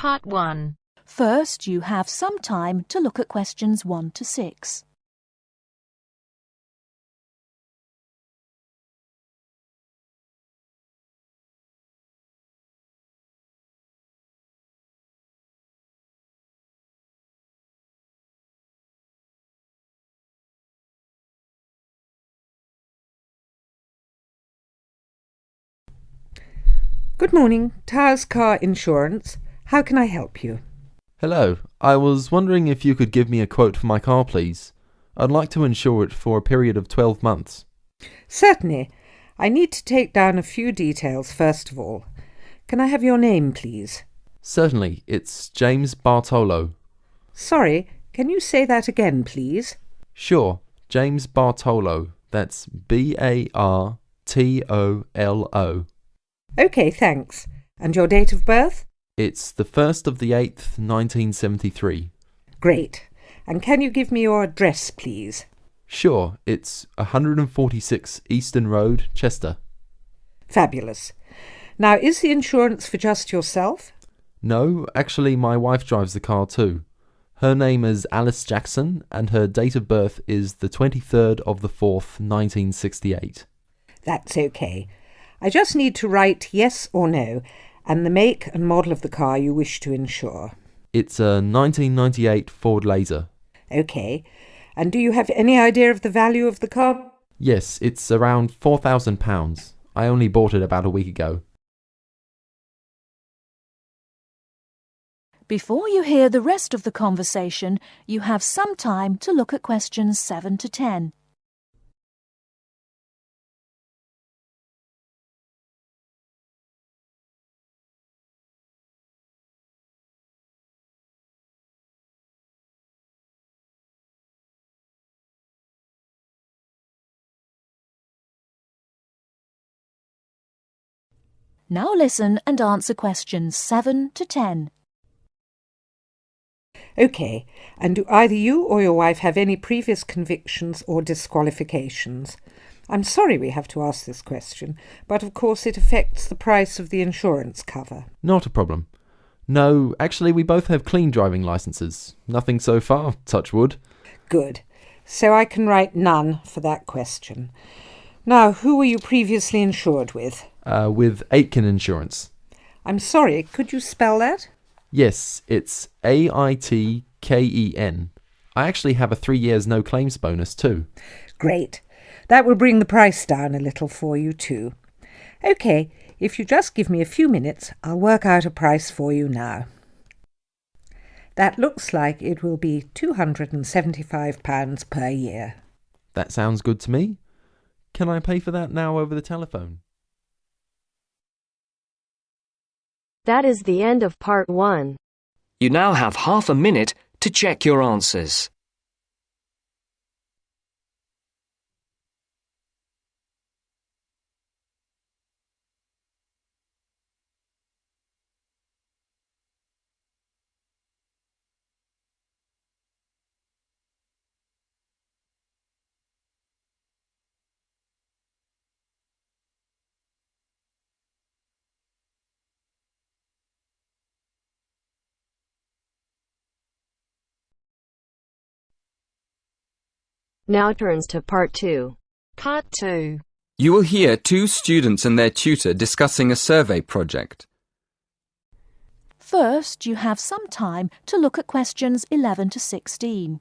Part 1. First, you have some time to look at questions 1 to 6. Good morning, Towers Car Insurance. How can I help you? Hello, I was wondering if you could give me a quote for my car, please. I'd like to insure it for a period of 12 months. Certainly. I need to take down a few details first of all. Can I have your name, please? Certainly, it's James Bartolo. Sorry, can you say that again, please? Sure, James Bartolo. That's Bartolo. OK, thanks. And your date of birth? It's the 1st of the 8th, 1973. Great. And can you give me your address, please? Sure, it's 146 Easton Road, Chester. Fabulous. Now, is the insurance for just yourself? No, actually my wife drives the car too. Her name is Alice Jackson and her date of birth is the 23rd of the 4th, 1968. That's OK. I just need to write yes or no and the make and model of the car you wish to insure. It's a 1998 Ford Laser. OK. And do you have any idea of the value of the car? Yes, it's around £4,000. I only bought it about a week ago. Before you hear the rest of the conversation, you have some time to look at questions 7 to 10. Now listen and answer questions 7 to 10. OK. And do either you or your wife have any previous convictions or disqualifications? I'm sorry we have to ask this question, but of course it affects the price of the insurance cover. Not a problem. No, actually we both have clean driving licenses. Nothing so far, touch wood. Good. So I can write none for that question. Now, who were you previously insured with? With Aitken Insurance. I'm sorry, could you spell that? Yes, it's Aitken. I actually have a 3 years no claims bonus too. Great. That will bring the price down a little for you too. OK, if you just give me a few minutes, I'll work out a price for you now. That looks like it will be £275 per year. That sounds good to me. Can I pay for that now over the telephone? That is the end of Part 1. You now have half a minute to check your answers. Now turns to Part 2. Part 2. You will hear two students and their tutor discussing a survey project. First, you have some time to look at questions 11 to 16.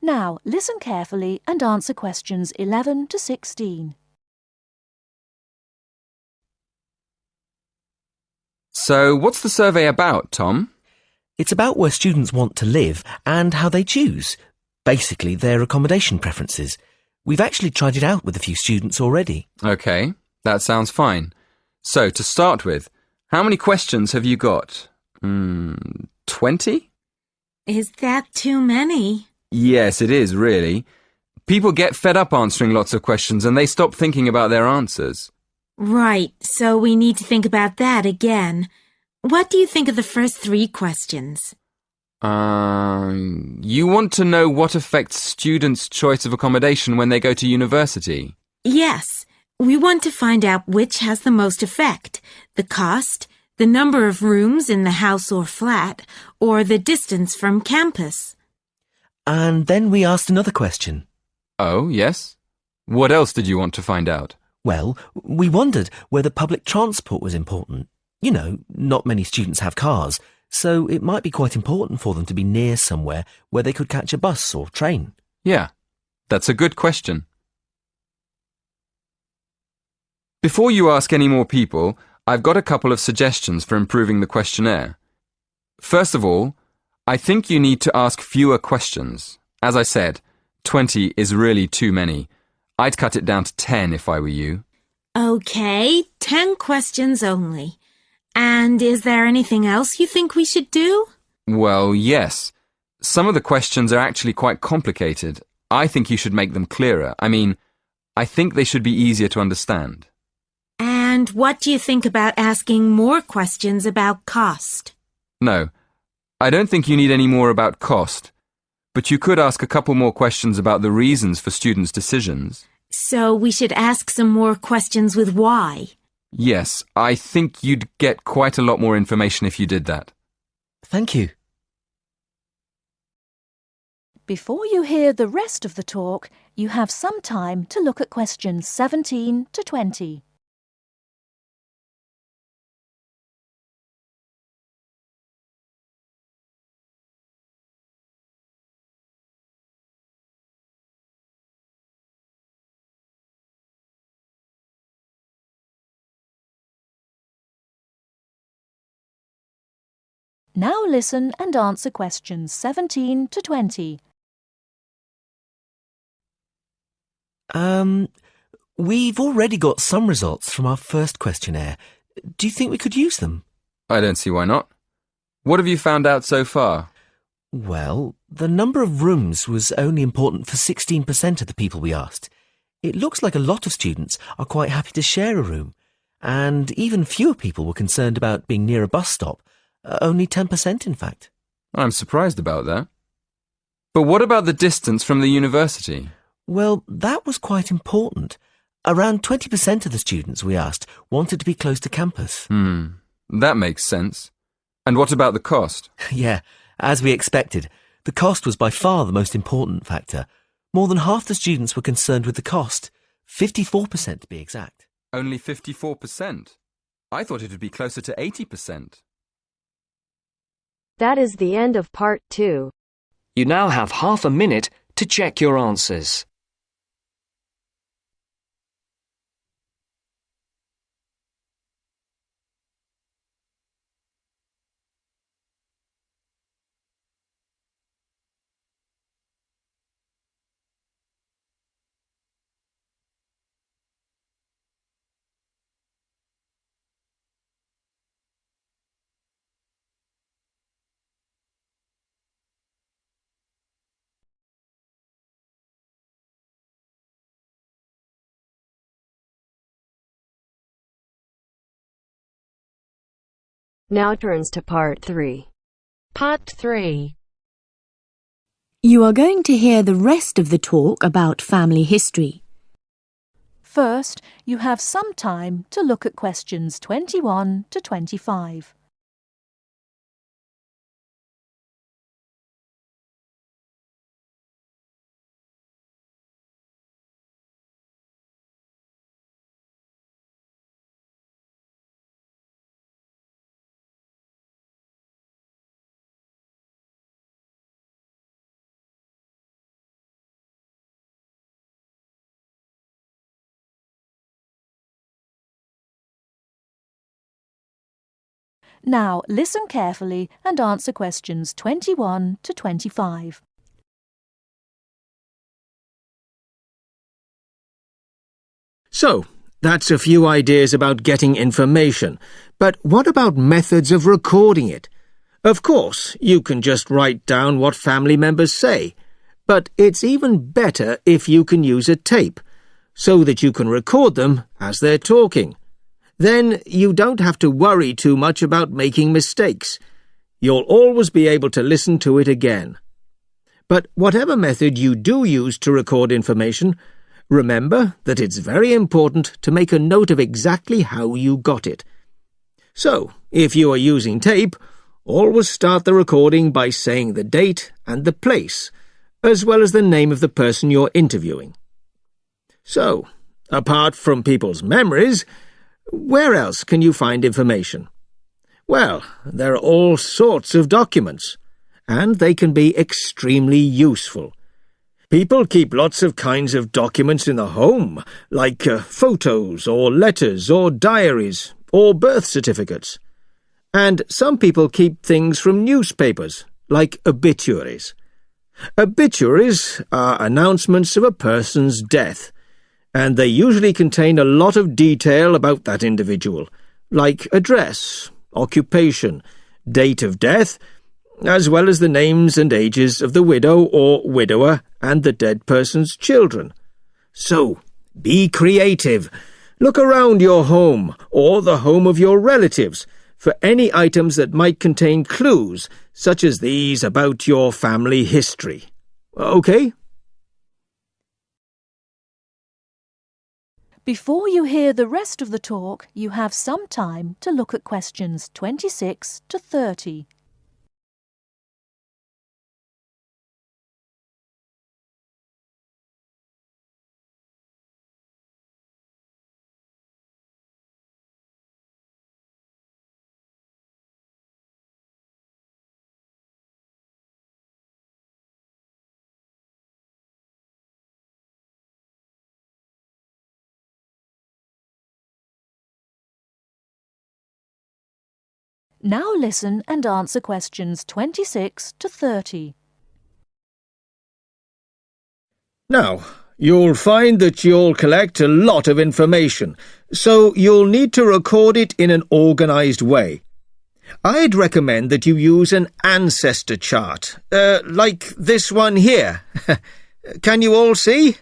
Now, listen carefully and answer questions 11 to 16. So, what's the survey about, Tom? It's about where students want to live and how they choose. Basically, their accommodation preferences. We've actually tried it out with a few students already. OK, that sounds fine. So, to start with, how many questions have you got? 20? Is that too many? Yes, it is, really. People get fed up answering lots of questions and they stop thinking about their answers. Right, so we need to think about that again. What do you think of the first 3 questions? You want to know what affects students' choice of accommodation when they go to university? Yes, we want to find out which has the most effect. The cost, the number of rooms in the house or flat, or the distance from campus. And then we asked another question. Oh, yes? What else did you want to find out? Well, we wondered whether public transport was important. You know, not many students have cars, so it might be quite important for them to be near somewhere where they could catch a bus or train. Yeah, that's a good question. Before you ask any more people, I've got a couple of suggestions for improving the questionnaire. First of all, I think you need to ask fewer questions. As I said, 20 is really too many. I'd cut it down to 10 if I were you. Okay, 10 questions only. And is there anything else you think we should do? Well, yes. Some of the questions are actually quite complicated. I think you should make them clearer. I think they should be easier to understand. And what do you think about asking more questions about cost? No, I don't think you need any more about cost. But you could ask a couple more questions about the reasons for students' decisions. So we should ask some more questions with why. Yes, I think you'd get quite a lot more information if you did that. Thank you. Before you hear the rest of the talk, you have some time to look at questions 17 to 20. Now listen and answer questions 17 to 20. We've already got some results from our first questionnaire. Do you think we could use them? I don't see why not. What have you found out so far? Well, the number of rooms was only important for 16% of the people we asked. It looks like a lot of students are quite happy to share a room, and even fewer people were concerned about being near a bus stop. Only 10%, in fact. I'm surprised about that. But what about the distance from the university? Well, that was quite important. Around 20% of the students we asked wanted to be close to campus. That makes sense. And what about the cost? Yeah, as we expected. The cost was by far the most important factor. More than half the students were concerned with the cost. 54% to be exact. Only 54%? I thought it would be closer to 80%. That is the end of part 2. You now have half a minute to check your answers. Now turns to part 3. Part 3. You are going to hear the rest of the talk about family history. First, you have some time to look at questions 21 to 25. Now, listen carefully and answer questions 21 to 25. So, that's a few ideas about getting information. But what about methods of recording it? Of course, you can just write down what family members say, but it's even better if you can use a tape, so that you can record them as they're talking. Then you don't have to worry too much about making mistakes. You'll always be able to listen to it again. But whatever method you do use to record information, remember that it's very important to make a note of exactly how you got it. So, if you are using tape, always start the recording by saying the date and the place, as well as the name of the person you're interviewing. So, apart from people's memories, where else can you find information? Well, there are all sorts of documents, and they can be extremely useful. People keep lots of kinds of documents in the home, like photos or letters or diaries or birth certificates. And some people keep things from newspapers, like obituaries. Obituaries are announcements of a person's death, and they usually contain a lot of detail about that individual, like address, occupation, date of death, as well as the names and ages of the widow or widower and the dead person's children. So, be creative. Look around your home or the home of your relatives for any items that might contain clues, such as these about your family history. Okay? Before you hear the rest of the talk, you have some time to look at questions 26 to 30. Now listen and answer questions 26 to 30. Now, you'll find that you'll collect a lot of information, so you'll need to record it in an organised way. I'd recommend that you use an ancestor chart, like this one here. Can you all see?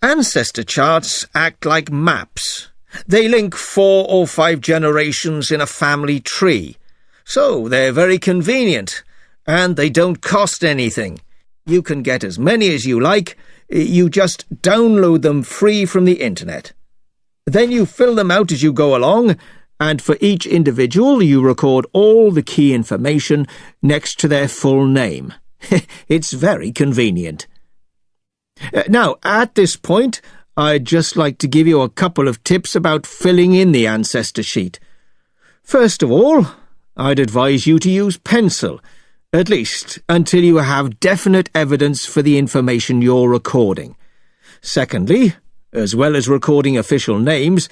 Ancestor charts act like maps. They link 4 or 5 generations in a family tree, so they're very convenient, and they don't cost anything. You can get as many as you like. You just download them free from the internet. Then you fill them out as you go along, and for each individual you record all the key information next to their full name. It's very convenient. Now, at this point, I'd just like to give you a couple of tips about filling in the ancestor sheet. First of all, I'd advise you to use pencil, at least until you have definite evidence for the information you're recording. Secondly, as well as recording official names,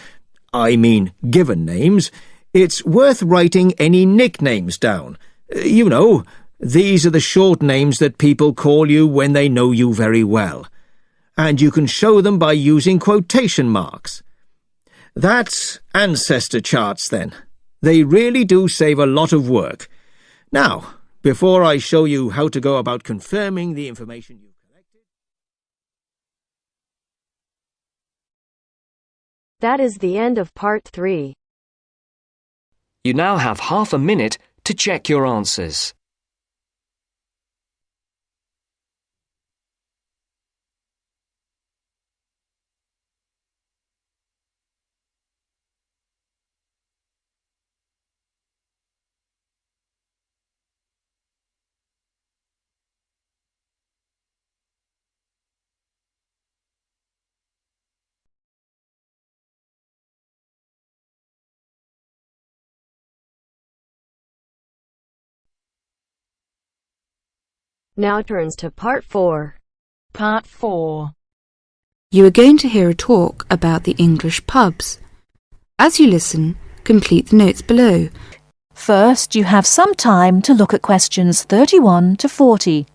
I mean given names, it's worth writing any nicknames down. You know, these are the short names that people call you when they know you very well. And you can show them by using quotation marks. That's ancestor charts, then. They really do save a lot of work. Now, before I show you how to go about confirming the information you've collected... That is the end of part 3. You now have half a minute to check your answers. Now turns to part 4. Part 4. You are going to hear a talk about the English pubs. As you listen, complete the notes below. First, you have some time to look at questions 31 to 40.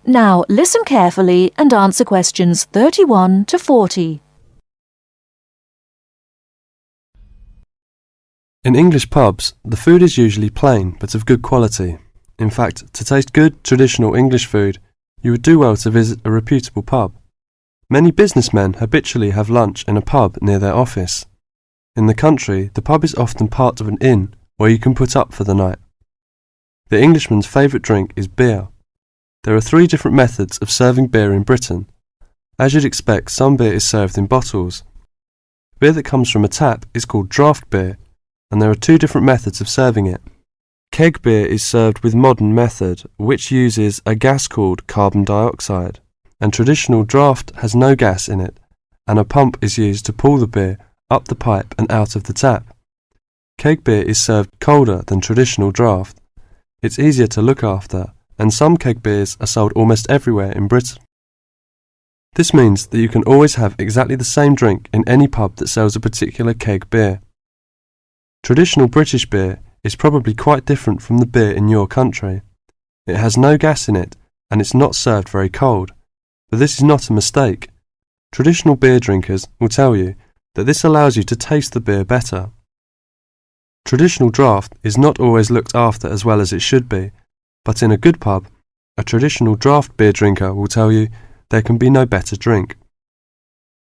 Now listen carefully and answer questions 31 to 40. In English pubs, the food is usually plain but of good quality. In fact, to taste good, traditional English food, you would do well to visit a reputable pub. Many businessmen habitually have lunch in a pub near their office. In the country, the pub is often part of an inn where you can put up for the night. The Englishman's favourite drink is beer. There are 3 different methods of serving beer in Britain. As you'd expect, some beer is served in bottles. Beer that comes from a tap is called draft beer, and there are 2 different methods of serving it. Keg beer is served with modern method, which uses a gas called carbon dioxide, and traditional draft has no gas in it, and a pump is used to pull the beer up the pipe and out of the tap. Keg beer is served colder than traditional draft. It's easier to look after, and some keg beers are sold almost everywhere in Britain. This means that you can always have exactly the same drink in any pub that sells a particular keg beer. Traditional British beer is probably quite different from the beer in your country. It has no gas in it, and it's not served very cold. But this is not a mistake. Traditional beer drinkers will tell you that this allows you to taste the beer better. Traditional draft is not always looked after as well as it should be, but in a good pub, a traditional draft beer drinker will tell you there can be no better drink.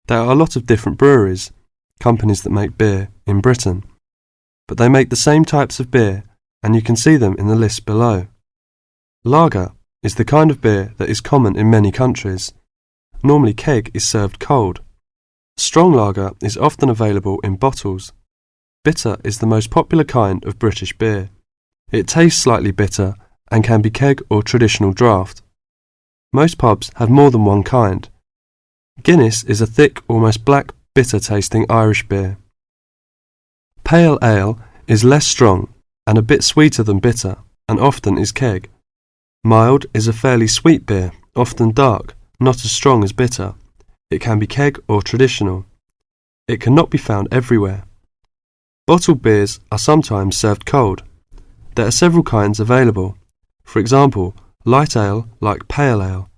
There are a lot of different breweries, companies that make beer, in Britain, but they make the same types of beer, and you can see them in the list below. Lager is the kind of beer that is common in many countries. Normally keg is served cold. Strong lager is often available in bottles. Bitter is the most popular kind of British beer. It tastes slightly bitter and can be keg or traditional draft. Most pubs have more than one kind. Guinness is a thick, almost black, bitter-tasting Irish beer. Pale ale is less strong and a bit sweeter than bitter, and often is keg. Mild is a fairly sweet beer, often dark, not as strong as bitter. It can be keg or traditional. It cannot be found everywhere. Bottled beers are sometimes served cold. There are several kinds available. For example, light ale like pale ale.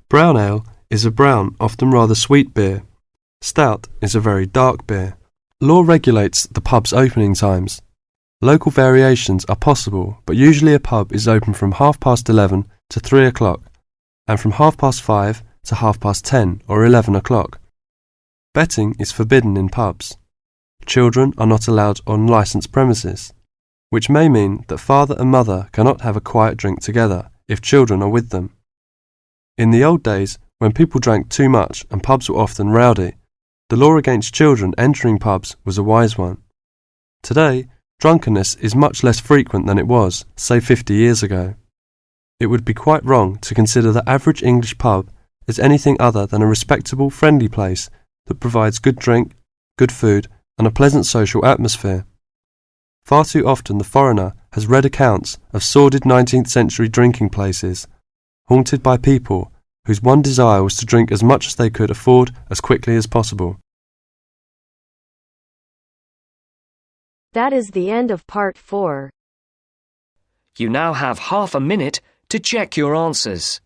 Brown ale is a brown, often rather sweet beer. Stout is a very dark beer. Law regulates the pub's opening times. Local variations are possible, but usually a pub is open from 11:30 to 3 o'clock, and from 5:30 to 10:30 or 11 o'clock. Betting is forbidden in pubs. Children are not allowed on licensed premises, which may mean that father and mother cannot have a quiet drink together if children are with them. In the old days, when people drank too much and pubs were often rowdy, the law against children entering pubs was a wise one. Today, drunkenness is much less frequent than it was, say 50 years ago. It would be quite wrong to consider the average English pub as anything other than a respectable, friendly place that provides good drink, good food, and a pleasant social atmosphere. Far too often the foreigner has read accounts of sordid 19th century drinking places, haunted by people whose one desire was to drink as much as they could afford as quickly as possible. That is the end of part 4. You now have half a minute to check your answers.